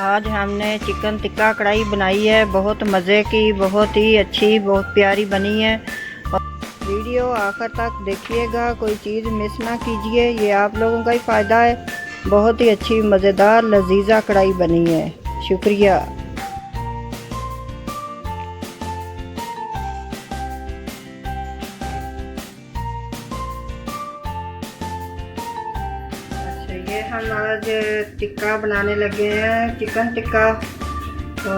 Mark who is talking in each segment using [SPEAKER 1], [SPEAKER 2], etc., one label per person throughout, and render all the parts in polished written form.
[SPEAKER 1] आज हमने चिकन टिक्का कढ़ाई बनाई है, बहुत मज़े की, बहुत ही अच्छी, बहुत प्यारी बनी है। और वीडियो आखिर तक देखिएगा, कोई चीज़ मिस ना कीजिए, ये आप लोगों का ही फ़ायदा है। बहुत ही अच्छी मज़ेदार लजीजा कढ़ाई बनी है। शुक्रिया। ये हम आज टिक्का बनाने लगे हैं, चिकन टिक्का। तो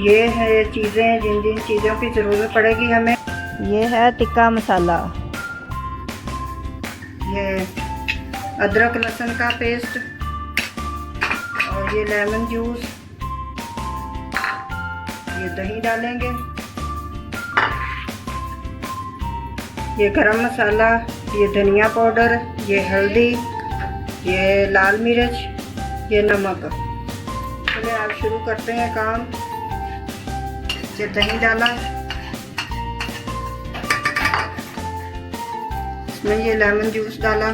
[SPEAKER 1] ये है चीज़ें, जिन जिन चीज़ों की ज़रूरत पड़ेगी हमें। ये है टिक्का मसाला, ये अदरक लहसुन का पेस्ट, और ये लेमन जूस, ये दही डालेंगे, ये गरम मसाला, ये धनिया पाउडर, ये हल्दी, ये लाल मिर्च, ये नमक। चलिए आप शुरू करते हैं काम। ये दही डाला, इसमें ये लेमन जूस डाला,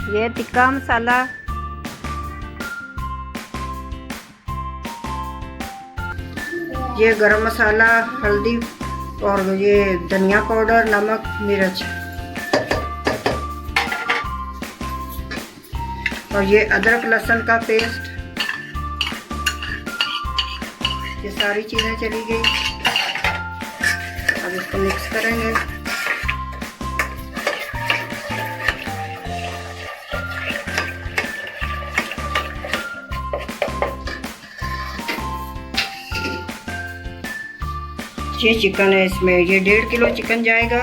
[SPEAKER 1] ये टिक्का मसाला, ये गरम मसाला, हल्दी, और ये धनिया पाउडर, नमक, मिर्च, और ये अदरक लहसुन का पेस्ट। ये सारी चीज़ें चली गई। अब इसको मिक्स करेंगे। ये चिकन है, इसमें ये 1.5 किलो चिकन जाएगा।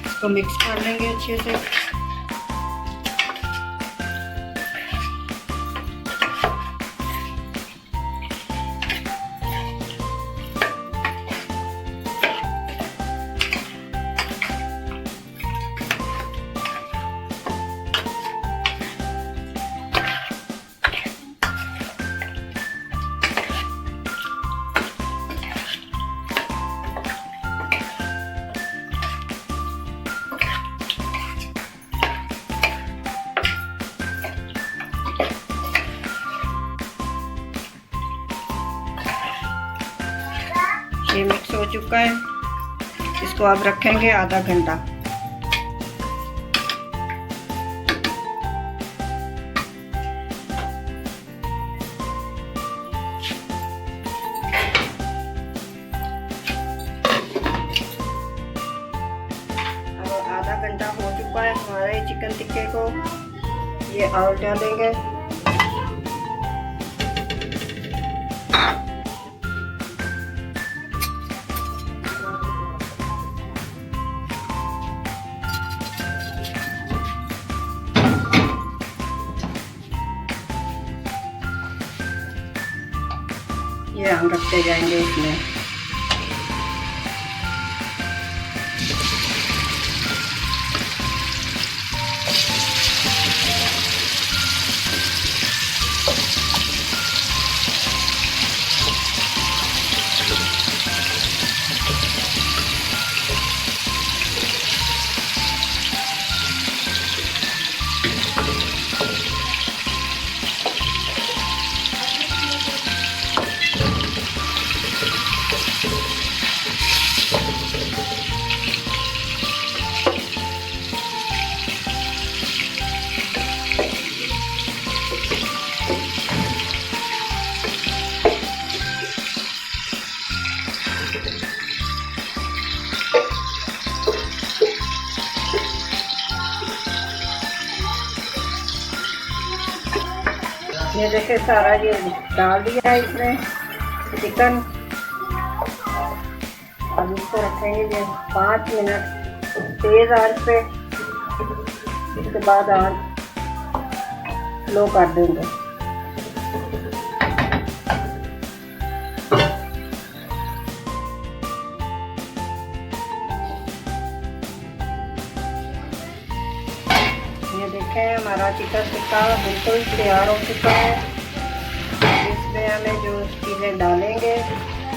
[SPEAKER 1] इसको मिक्स कर लेंगे अच्छे से। ये मिक्स हो चुका है, इसको अब रखेंगे आधा घंटा। अब आधा घंटा हो चुका है हमारे चिकन टिक्के को। ये और डालेंगे, ये हम रखते जाएंगे इसमें। ये देखिए सारा ये डाल दिया है इसमें चिकन। अब इसको रखेंगे ये 5 मिनट तेज़ आंच पे। इसके बाद आंच लो कर देंगे। ये देखें हमारा चिकन टिक्का बिल्कुल तैयार हो चुका है। इसमें हमें जो चीज़ें डालेंगे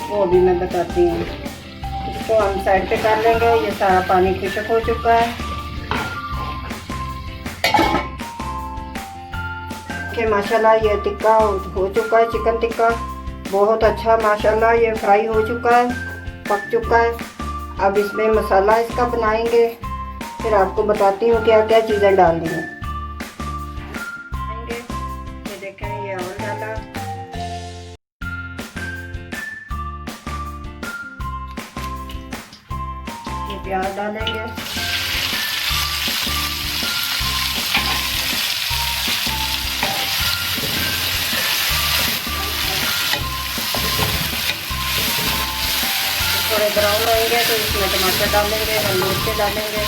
[SPEAKER 1] वो भी मैं बताती हूँ। इसको हम साइड पे कर लेंगे। ये सारा पानी खुश्क हो चुका है। देखिए माशाल्लाह ये टिक्का हो चुका है, चिकन टिक्का बहुत अच्छा माशाल्लाह ये फ्राई हो चुका है, पक चुका है। अब इसमें मसाला इसका बनाएंगे, फिर आपको बताती हूँ क्या क्या चीज़ें डालनी है। ये देखें ये और डाला, ये प्याज डालेंगे, थोड़े ब्राउन होंगे तो इसमें टमाटर डालेंगे, हरी मिर्च डालेंगे,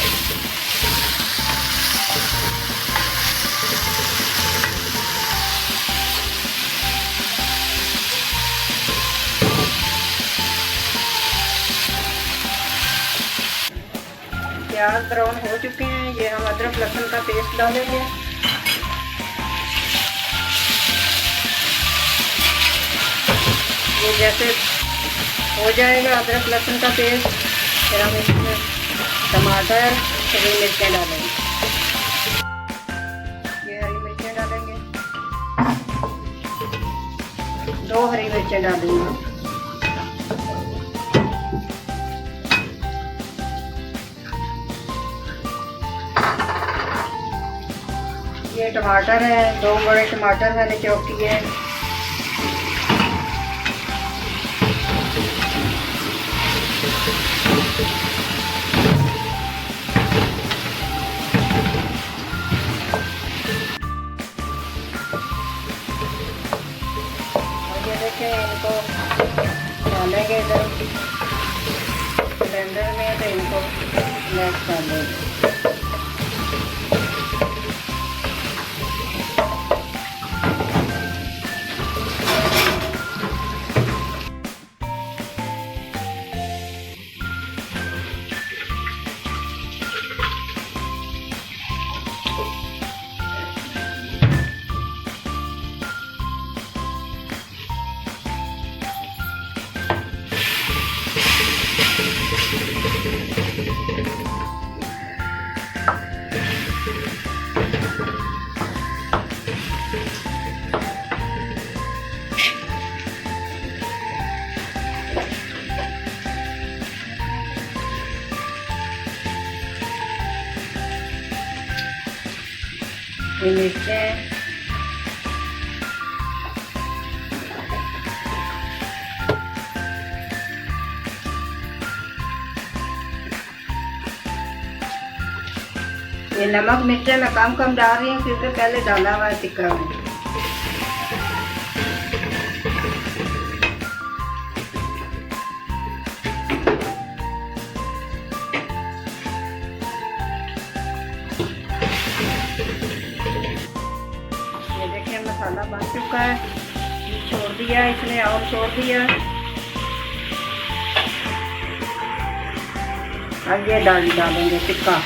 [SPEAKER 1] प्याज ब्राउन हो चुके हैं। ये हम अदरक लहसुन का पेस्ट डालेंगे, ये जैसे हो जाएगा अदरक लहसुन का पेस्ट, फिर हम इसमें टमाटर हरी मिर्चें डालेंगे, ये हरी मिर्चें डालेंगे, 2 हरी मिर्चें डालेंगे, ये टमाटर है, 2 बड़े टमाटर मैंने चॉप किए हैं, और ये देखें इनको डालेंगे इधर ब्लेंडर में, तो इनको मैश कर देंगे। ये मिर्चें, ये नमक मिर्चें मैं कम डाल रही हूँ क्योंकि पहले डाला हुआ है टिक्का में। ये देखिए मसाला बन चुका है, छोड़ दिया इसने और छोड़ दिया। अब ये डालेंगे टिक्का,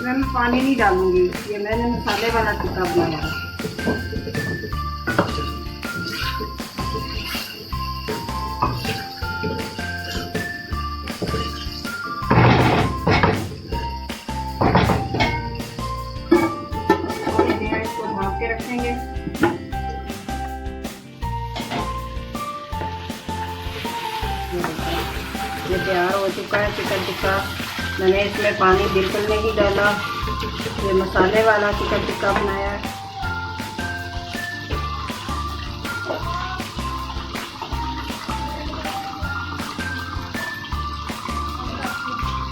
[SPEAKER 1] मैं पानी नहीं डालूंगी, ये मैंने मसाले वाला टिक्का बनाया है। इसको ढक के रखेंगे। ये तैयार हो चुका है चिकन टिक्का। मैंने इसमें पानी बिल्कुल नहीं डाला, ये मसाले वाला चिकन टिक्का बनाया है।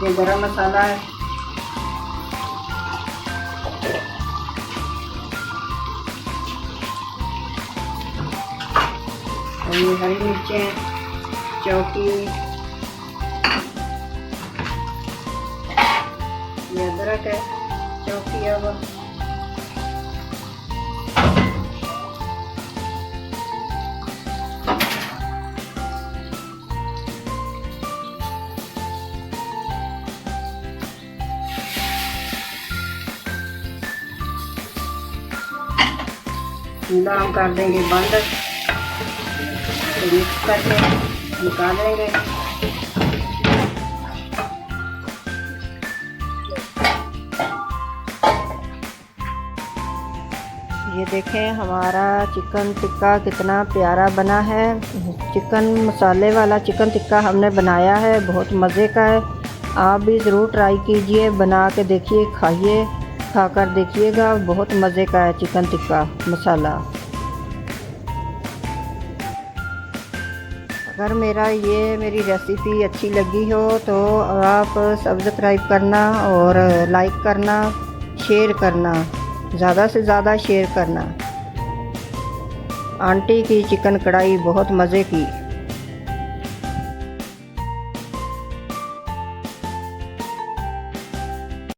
[SPEAKER 1] ये गरम मसाला है, और ये हरी मिर्चें चौकी ये अदरक है चॉप किया हुआ। चूल्हा हम कर देंगे बंद, तो मिक्स करके निकालेंगे। ये देखें हमारा चिकन टिक्का कितना प्यारा बना है। चिकन मसाले वाला चिकन टिक्का हमने बनाया है, बहुत मज़े का है। आप भी ज़रूर ट्राई कीजिए, बना के देखिए, खाइए, खाकर देखिएगा, बहुत मज़े का है चिकन टिक्का मसाला। अगर मेरी रेसिपी अच्छी लगी हो तो आप सब्सक्राइब करना और लाइक करना, शेयर करना, ज़्यादा से ज़्यादा शेयर करना। आंटी की चिकन कढ़ाई बहुत मज़े की।